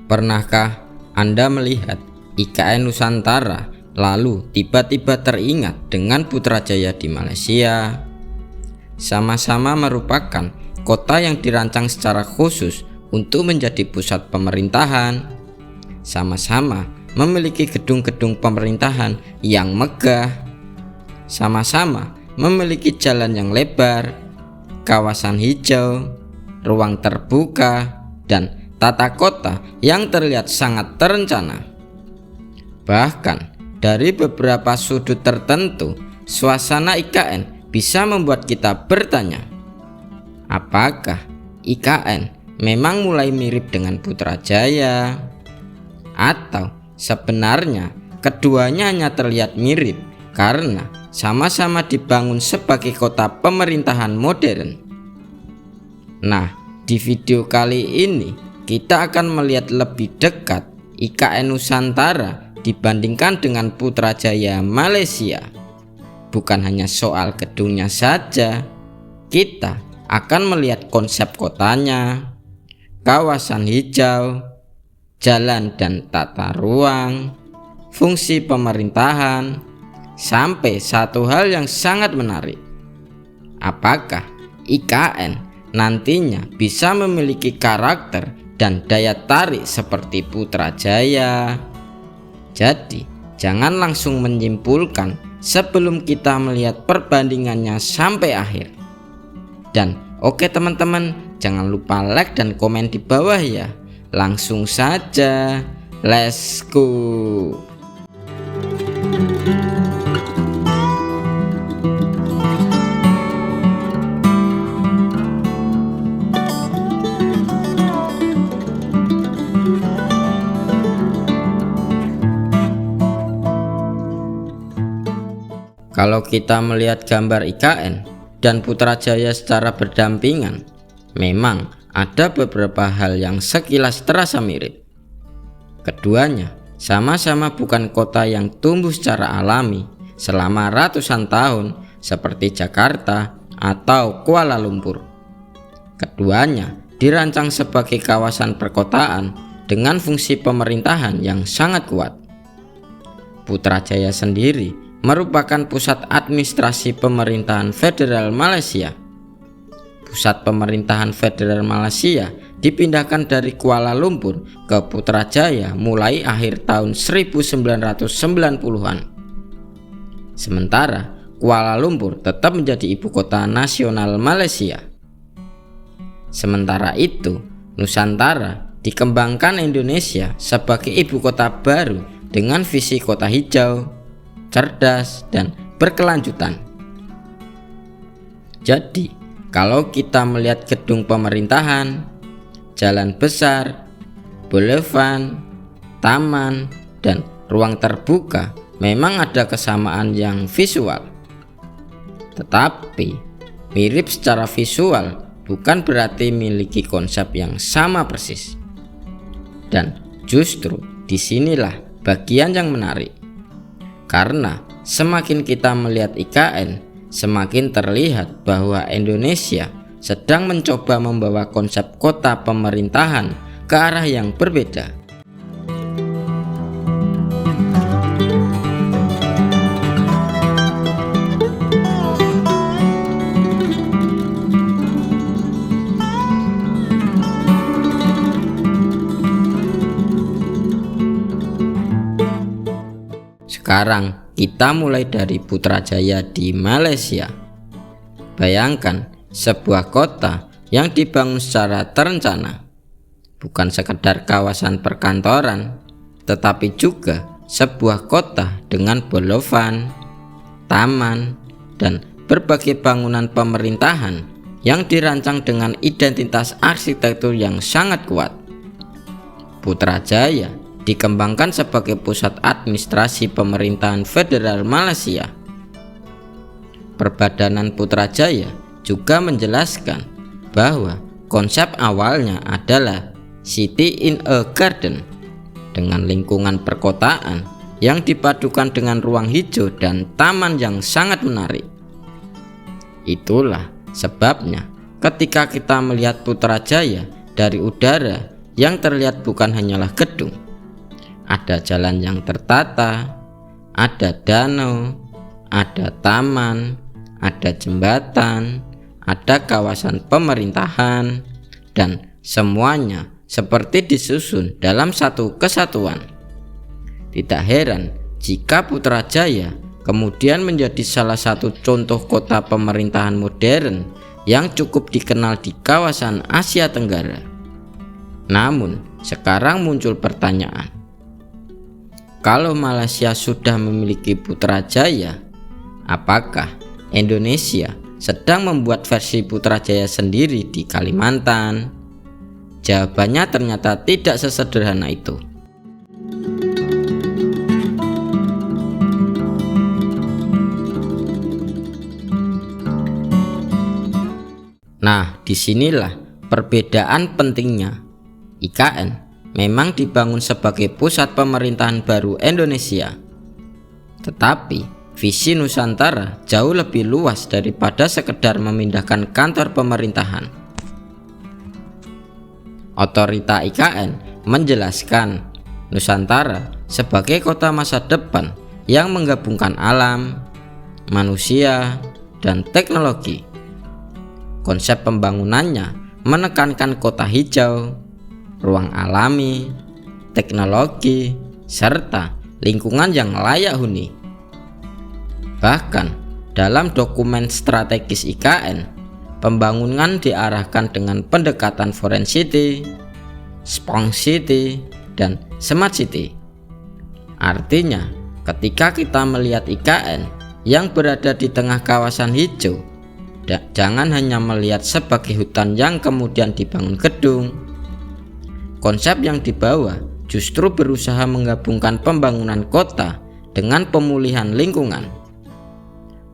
Pernahkah Anda melihat IKN Nusantara lalu tiba-tiba teringat dengan Putrajaya di Malaysia? Sama-sama merupakan kota yang dirancang secara khusus untuk menjadi pusat pemerintahan. Sama-sama memiliki gedung-gedung pemerintahan yang megah. Sama-sama memiliki jalan yang lebar, kawasan hijau, ruang terbuka, dan tata kota yang terlihat sangat terencana. Bahkan dari beberapa sudut tertentu, suasana IKN bisa membuat kita bertanya, apakah IKN memang mulai mirip dengan Putrajaya? Atau sebenarnya keduanya hanya terlihat mirip karena sama-sama dibangun sebagai kota pemerintahan modern? Nah, di video kali ini kita akan melihat lebih dekat IKN Nusantara dibandingkan dengan Putrajaya Malaysia. Bukan hanya soal gedungnya saja, kita akan melihat konsep kotanya, kawasan hijau, jalan dan tata ruang, fungsi pemerintahan, sampai satu hal yang sangat menarik. Apakah IKN nantinya bisa memiliki karakter dan daya tarik seperti Putrajaya? Jadi, jangan langsung menyimpulkan sebelum kita melihat perbandingannya sampai akhir. Dan oke teman-teman, jangan lupa like dan komen di bawah ya. Langsung saja, let's go. Kalau kita melihat gambar IKN dan Putrajaya secara berdampingan, memang ada beberapa hal yang sekilas terasa mirip. Keduanya sama-sama bukan kota yang tumbuh secara alami selama ratusan tahun seperti Jakarta atau Kuala Lumpur. Keduanya dirancang sebagai kawasan perkotaan dengan fungsi pemerintahan yang sangat kuat. Putrajaya sendiri merupakan pusat administrasi pemerintahan federal Malaysia. Pusat pemerintahan federal Malaysia dipindahkan dari Kuala Lumpur ke Putrajaya mulai akhir tahun 1990-an. Sementara Kuala Lumpur tetap menjadi ibu kota nasional Malaysia. Sementara itu, Nusantara dikembangkan Indonesia sebagai ibu kota baru dengan visi kota hijau, cerdas, dan berkelanjutan. Jadi, kalau kita melihat gedung pemerintahan, jalan besar, boulevard, taman, dan ruang terbuka memang ada kesamaan yang visual. Tetapi, mirip secara visual bukan berarti memiliki konsep yang sama persis. Dan justru disinilah bagian yang menarik. Karena semakin kita melihat IKN, semakin terlihat bahwa Indonesia sedang mencoba membawa konsep kota pemerintahan ke arah yang berbeda. Sekarang kita mulai dari Putrajaya di Malaysia. Bayangkan sebuah kota yang dibangun secara terencana, bukan sekedar kawasan perkantoran, tetapi juga sebuah kota dengan boulevard, taman, dan berbagai bangunan pemerintahan yang dirancang dengan identitas arsitektur yang sangat kuat. Putrajaya dikembangkan sebagai pusat administrasi pemerintahan federal Malaysia. Perbadanan Putrajaya juga menjelaskan bahwa konsep awalnya adalah city in a garden dengan lingkungan perkotaan yang dipadukan dengan ruang hijau dan taman yang sangat menarik. Itulah sebabnya ketika kita melihat Putrajaya dari udara, yang terlihat bukan hanyalah gedung. Ada jalan yang tertata, ada danau, ada taman, ada jembatan, ada kawasan pemerintahan, dan semuanya seperti disusun dalam satu kesatuan. Tidak heran jika Putrajaya kemudian menjadi salah satu contoh kota pemerintahan modern yang cukup dikenal di kawasan Asia Tenggara. Namun, sekarang muncul pertanyaan. Kalau Malaysia sudah memiliki Putrajaya, apakah Indonesia sedang membuat versi Putrajaya sendiri di Kalimantan? Jawabannya ternyata tidak sesederhana itu. Nah, disinilah perbedaan pentingnya. IKN memang dibangun sebagai pusat pemerintahan baru Indonesia, tetapi visi Nusantara jauh lebih luas daripada sekedar memindahkan kantor pemerintahan. Otorita IKN menjelaskan Nusantara sebagai kota masa depan yang menggabungkan alam, manusia, dan teknologi. Konsep pembangunannya menekankan kota hijau, ruang alami, teknologi, serta lingkungan yang layak huni. Bahkan dalam dokumen strategis IKN, pembangunan diarahkan dengan pendekatan Foreign City, Spong City, dan Smart City. Artinya, ketika kita melihat IKN yang berada di tengah kawasan hijau, jangan hanya melihat sebagai hutan yang kemudian dibangun gedung. Konsep yang dibawa justru berusaha menggabungkan pembangunan kota dengan pemulihan lingkungan.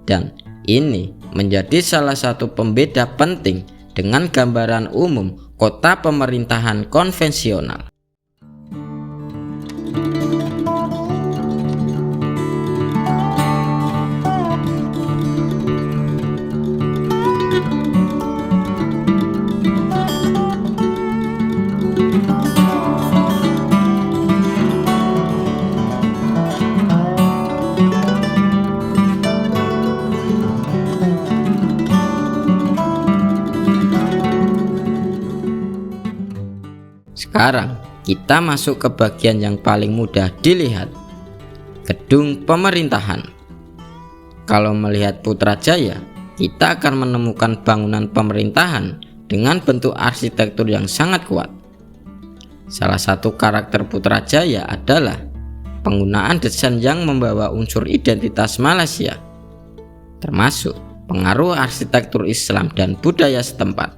Dan ini menjadi salah satu pembeda penting dengan gambaran umum kota pemerintahan konvensional. Sekarang kita masuk ke bagian yang paling mudah dilihat, gedung pemerintahan. Kalau melihat Putrajaya, kita akan menemukan bangunan pemerintahan dengan bentuk arsitektur yang sangat kuat. Salah satu karakter Putrajaya adalah penggunaan desain yang membawa unsur identitas Malaysia, termasuk pengaruh arsitektur Islam dan budaya setempat.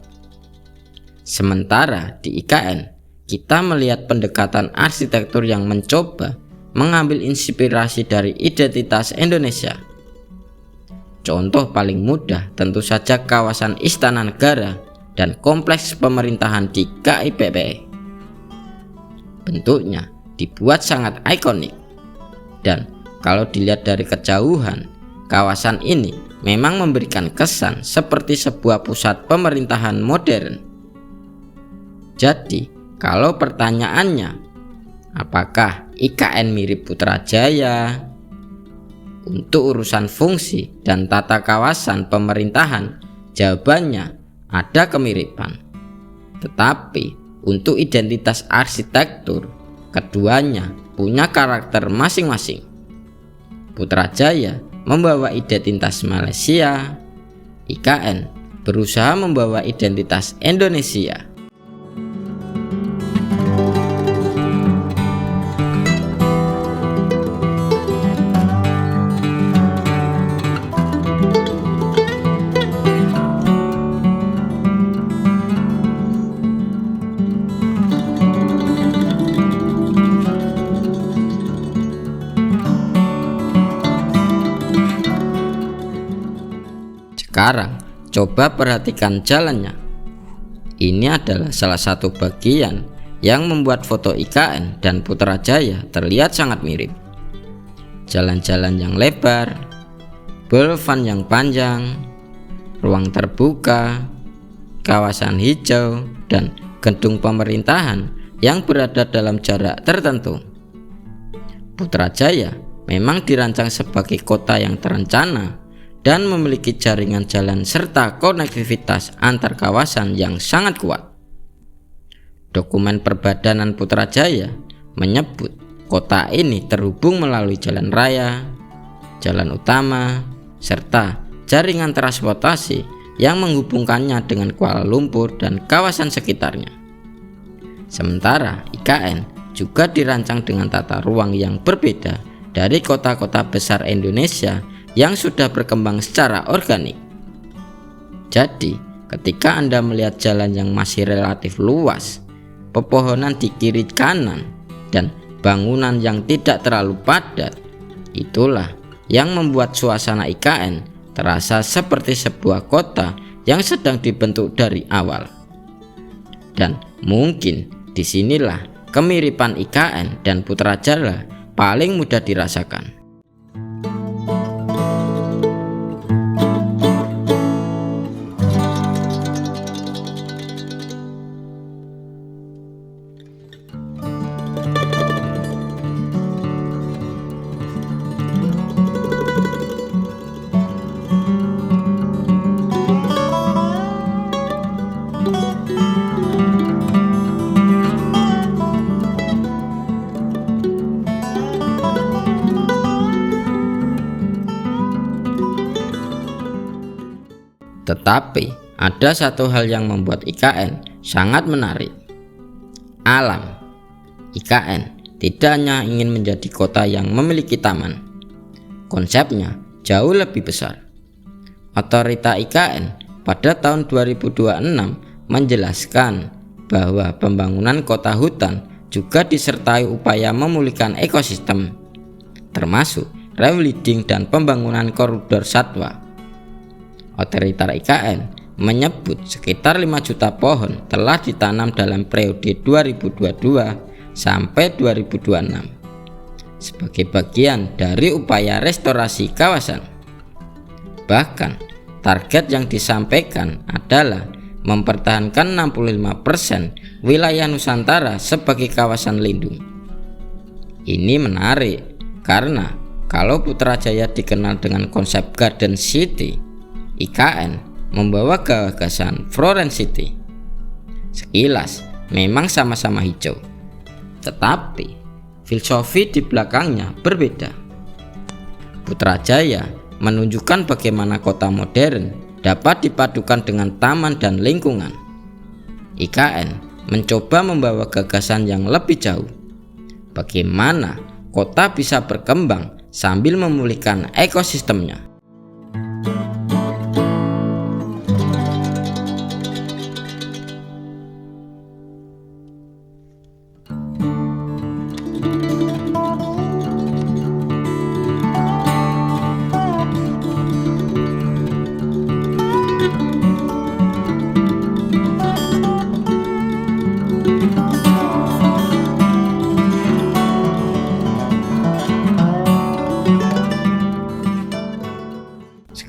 Sementara di IKN, kita melihat pendekatan arsitektur yang mencoba mengambil inspirasi dari identitas Indonesia. Contoh paling mudah tentu saja kawasan Istana Negara dan kompleks pemerintahan di KIPP. Bentuknya dibuat sangat ikonik, dan kalau dilihat dari kejauhan, kawasan ini memang memberikan kesan seperti sebuah pusat pemerintahan modern. Jadi, kalau pertanyaannya, apakah IKN mirip Putrajaya? Untuk urusan fungsi dan tata kawasan pemerintahan, jawabannya ada kemiripan. Tetapi untuk identitas arsitektur, keduanya punya karakter masing-masing. Putrajaya membawa identitas Malaysia, IKN berusaha membawa identitas Indonesia. Sekarang coba perhatikan jalannya. Ini adalah salah satu bagian yang membuat foto IKN dan Putrajaya terlihat sangat mirip. Jalan-jalan yang lebar, boulevard yang panjang, ruang terbuka, kawasan hijau, dan gedung pemerintahan yang berada dalam jarak tertentu. Putrajaya memang dirancang sebagai kota yang terencana dan memiliki jaringan jalan serta konektivitas antar kawasan yang sangat kuat. Dokumen Perbadanan Putrajaya menyebut kota ini terhubung melalui jalan raya, jalan utama, serta jaringan transportasi yang menghubungkannya dengan Kuala Lumpur dan kawasan sekitarnya. Sementara IKN juga dirancang dengan tata ruang yang berbeda dari kota-kota besar Indonesia yang sudah berkembang secara organik. Jadi, ketika Anda melihat jalan yang masih relatif luas, pepohonan di kiri kanan, dan bangunan yang tidak terlalu padat, itulah yang membuat suasana IKN terasa seperti sebuah kota yang sedang dibentuk dari awal. Dan mungkin disinilah kemiripan IKN dan Putrajaya paling mudah dirasakan. Tetapi ada satu hal yang membuat IKN sangat menarik. Alam. IKN tidak hanya ingin menjadi kota yang memiliki taman. Konsepnya jauh lebih besar. Otorita IKN pada tahun 2026 menjelaskan bahwa pembangunan kota hutan juga disertai upaya memulihkan ekosistem, termasuk rewilding dan pembangunan koridor satwa. Otorita IKN menyebut sekitar 5 juta pohon telah ditanam dalam periode 2022 sampai 2026 sebagai bagian dari upaya restorasi kawasan. Bahkan target yang disampaikan adalah mempertahankan 65% wilayah Nusantara sebagai kawasan lindung. Ini menarik karena kalau Putrajaya dikenal dengan konsep Garden City, IKN membawa gagasan Florence City. Sekilas memang sama-sama hijau, tetapi filosofi di belakangnya berbeda. Putrajaya menunjukkan bagaimana kota modern dapat dipadukan dengan taman dan lingkungan. IKN mencoba membawa gagasan yang lebih jauh. Bagaimana kota bisa berkembang sambil memulihkan ekosistemnya.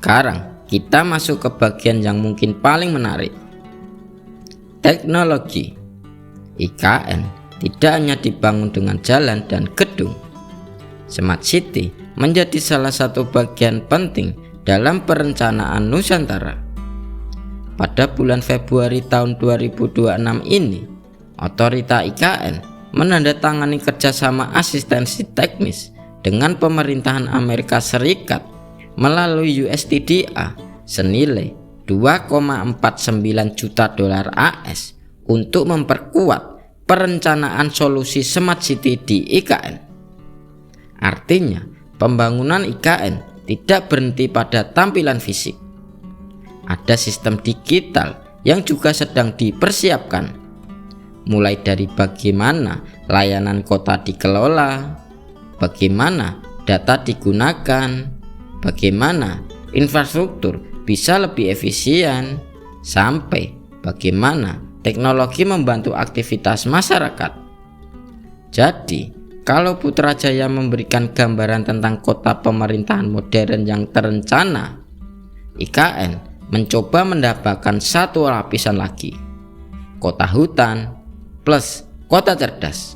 Sekarang kita masuk ke bagian yang mungkin paling menarik. Teknologi. IKN tidak hanya dibangun dengan jalan dan gedung. Smart City menjadi salah satu bagian penting dalam perencanaan Nusantara. Pada bulan Februari tahun 2026 ini, otorita IKN menandatangani kerjasama asistensi teknis dengan pemerintahan Amerika Serikat melalui USTDA senilai 2,49 juta dolar AS untuk memperkuat perencanaan solusi Smart City di IKN. Artinya, pembangunan IKN tidak berhenti pada tampilan fisik. Ada sistem digital yang juga sedang dipersiapkan, mulai dari bagaimana layanan kota dikelola, bagaimana data digunakan, bagaimana infrastruktur bisa lebih efisien, sampai bagaimana teknologi membantu aktivitas masyarakat. Jadi, kalau Putrajaya memberikan gambaran tentang kota pemerintahan modern yang terencana, IKN mencoba mendapatkan satu lapisan lagi, kota hutan plus kota cerdas.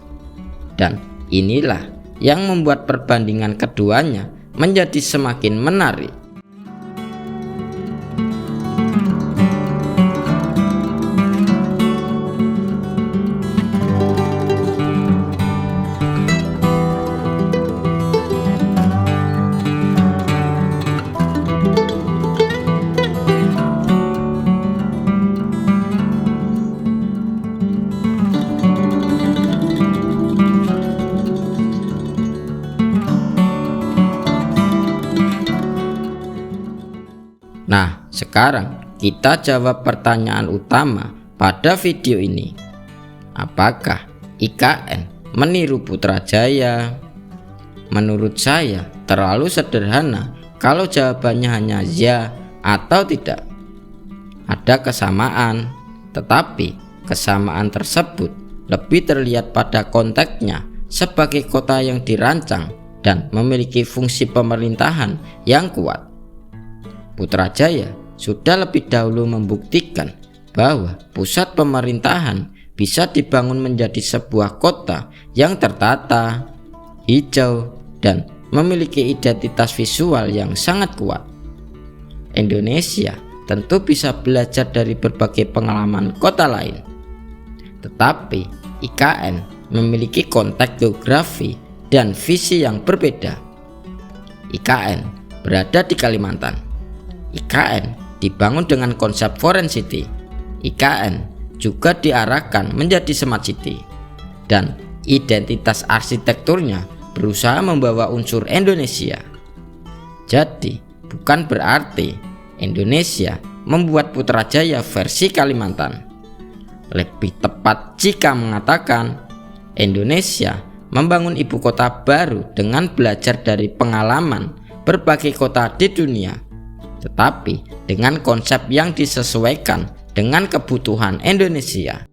Dan inilah yang membuat perbandingan keduanya menjadi semakin menarik. Nah, sekarang kita jawab pertanyaan utama pada video ini. Apakah IKN meniru Putrajaya? Menurut saya terlalu sederhana kalau jawabannya hanya ya atau tidak. Ada kesamaan, tetapi kesamaan tersebut lebih terlihat pada konteksnya sebagai kota yang dirancang dan memiliki fungsi pemerintahan yang kuat. Putrajaya sudah lebih dahulu membuktikan bahwa pusat pemerintahan bisa dibangun menjadi sebuah kota yang tertata, hijau, dan memiliki identitas visual yang sangat kuat. Indonesia tentu bisa belajar dari berbagai pengalaman kota lain, tetapi IKN memiliki konteks geografi dan visi yang berbeda. IKN berada di Kalimantan. IKN dibangun dengan konsep foreign city. IKN juga diarahkan menjadi smart city, dan identitas arsitekturnya berusaha membawa unsur Indonesia. Jadi bukan berarti Indonesia membuat Putrajaya versi Kalimantan. Lebih tepat jika mengatakan Indonesia membangun ibu kota baru dengan belajar dari pengalaman berbagai kota di dunia, tetapi dengan konsep yang disesuaikan dengan kebutuhan Indonesia.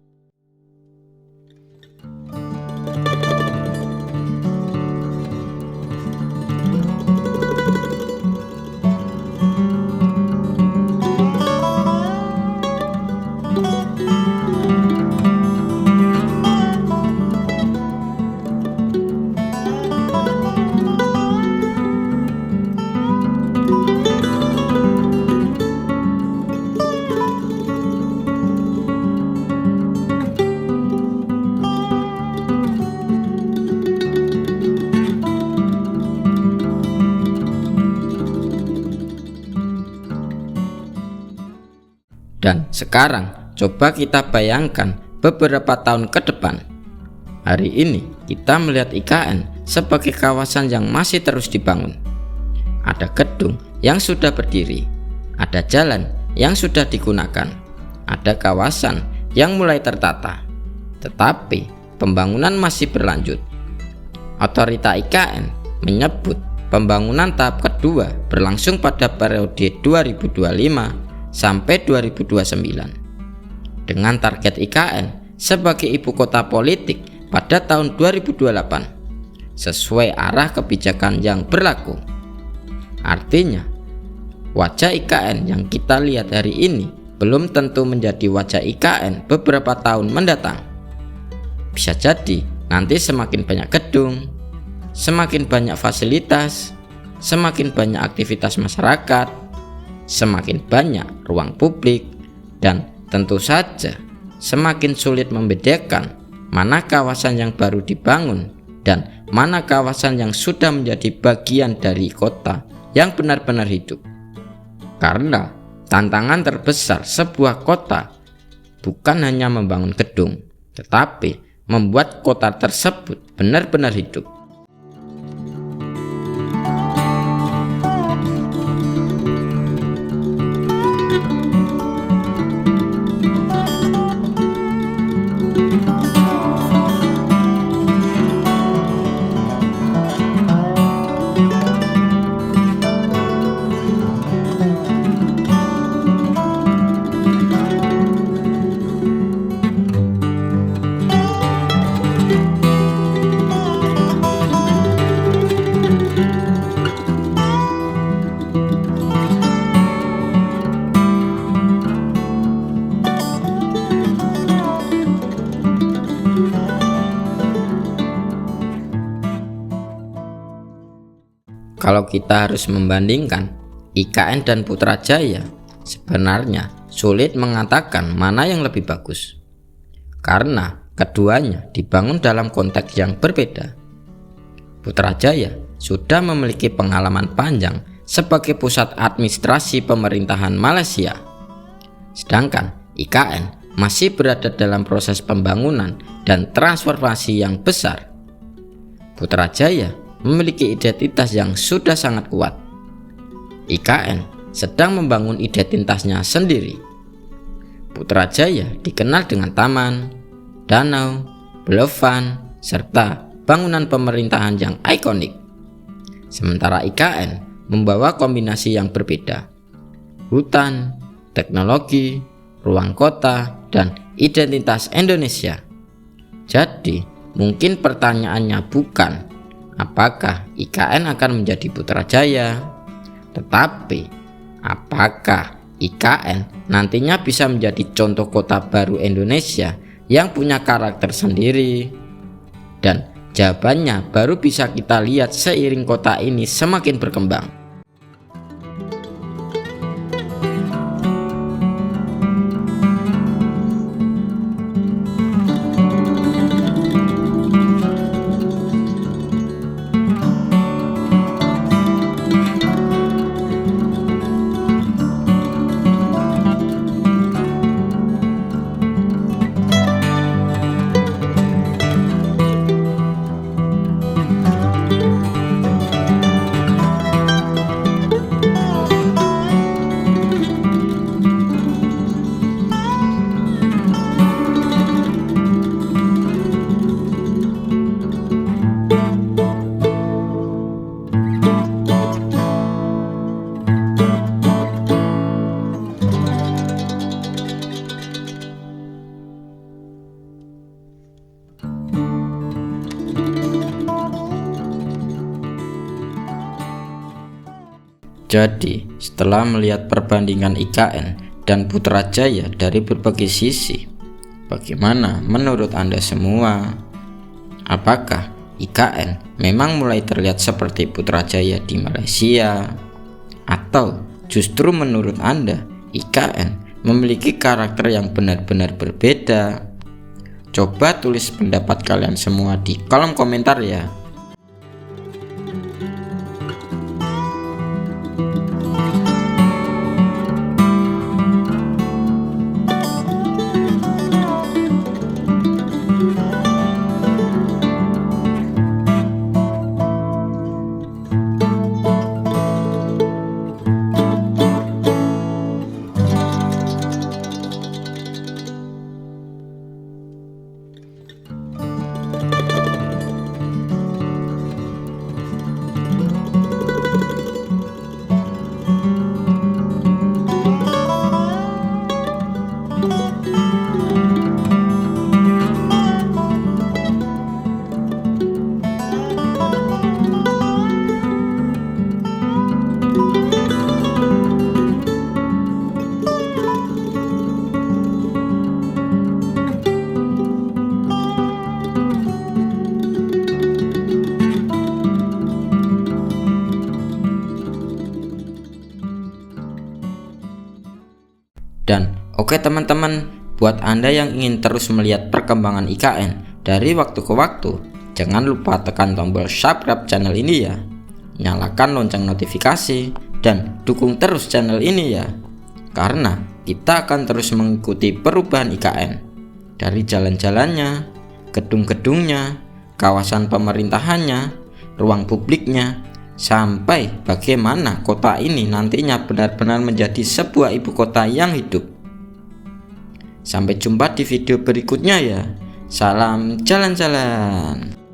Dan sekarang coba kita bayangkan beberapa tahun ke depan. Hari ini kita melihat IKN sebagai kawasan yang masih terus dibangun. Ada gedung yang sudah berdiri, ada jalan yang sudah digunakan, ada kawasan yang mulai tertata. Tetapi pembangunan masih berlanjut. Otorita IKN menyebut pembangunan tahap kedua berlangsung pada periode 2025 sampai 2029 dengan target IKN sebagai ibu kota politik pada tahun 2028 sesuai arah kebijakan yang berlaku. Artinya, wajah IKN yang kita lihat hari ini belum tentu menjadi wajah IKN beberapa tahun mendatang. Bisa jadi nanti semakin banyak gedung, semakin banyak fasilitas, semakin banyak aktivitas masyarakat, semakin banyak ruang publik, dan tentu saja semakin sulit membedakan mana kawasan yang baru dibangun dan mana kawasan yang sudah menjadi bagian dari kota yang benar-benar hidup. Karena tantangan terbesar sebuah kota bukan hanya membangun gedung, tetapi membuat kota tersebut benar-benar hidup. Kalau kita harus membandingkan IKN dan Putrajaya, sebenarnya sulit mengatakan mana yang lebih bagus, karena keduanya dibangun dalam konteks yang berbeda. Putrajaya sudah memiliki pengalaman panjang sebagai pusat administrasi pemerintahan Malaysia, sedangkan IKN masih berada dalam proses pembangunan dan transformasi yang besar. Putrajaya memiliki identitas yang sudah sangat kuat. IKN sedang membangun identitasnya sendiri. Putrajaya dikenal dengan taman, danau, bluefan, serta bangunan pemerintahan yang ikonik. Sementara IKN membawa kombinasi yang berbeda: hutan, teknologi, ruang kota, dan identitas Indonesia. Jadi, mungkin pertanyaannya bukan apakah IKN akan menjadi Putrajaya, tetapi apakah IKN nantinya bisa menjadi contoh kota baru Indonesia yang punya karakter sendiri? Dan jawabannya baru bisa kita lihat seiring kota ini semakin berkembang. Jadi, setelah melihat perbandingan IKN dan Putrajaya dari berbagai sisi, bagaimana menurut Anda semua? Apakah IKN memang mulai terlihat seperti Putrajaya di Malaysia? Atau justru menurut Anda IKN memiliki karakter yang benar-benar berbeda? Coba tulis pendapat kalian semua di kolom komentar ya. Dan oke teman-teman, buat Anda yang ingin terus melihat perkembangan IKN dari waktu ke waktu, jangan lupa tekan tombol subscribe channel ini ya. Nyalakan lonceng notifikasi dan dukung terus channel ini ya. Karena kita akan terus mengikuti perubahan IKN, dari jalan-jalannya, gedung-gedungnya, kawasan pemerintahannya, ruang publiknya, sampai bagaimana kota ini nantinya benar-benar menjadi sebuah ibu kota yang hidup. Sampai jumpa di video berikutnya ya. Salam jalan-jalan.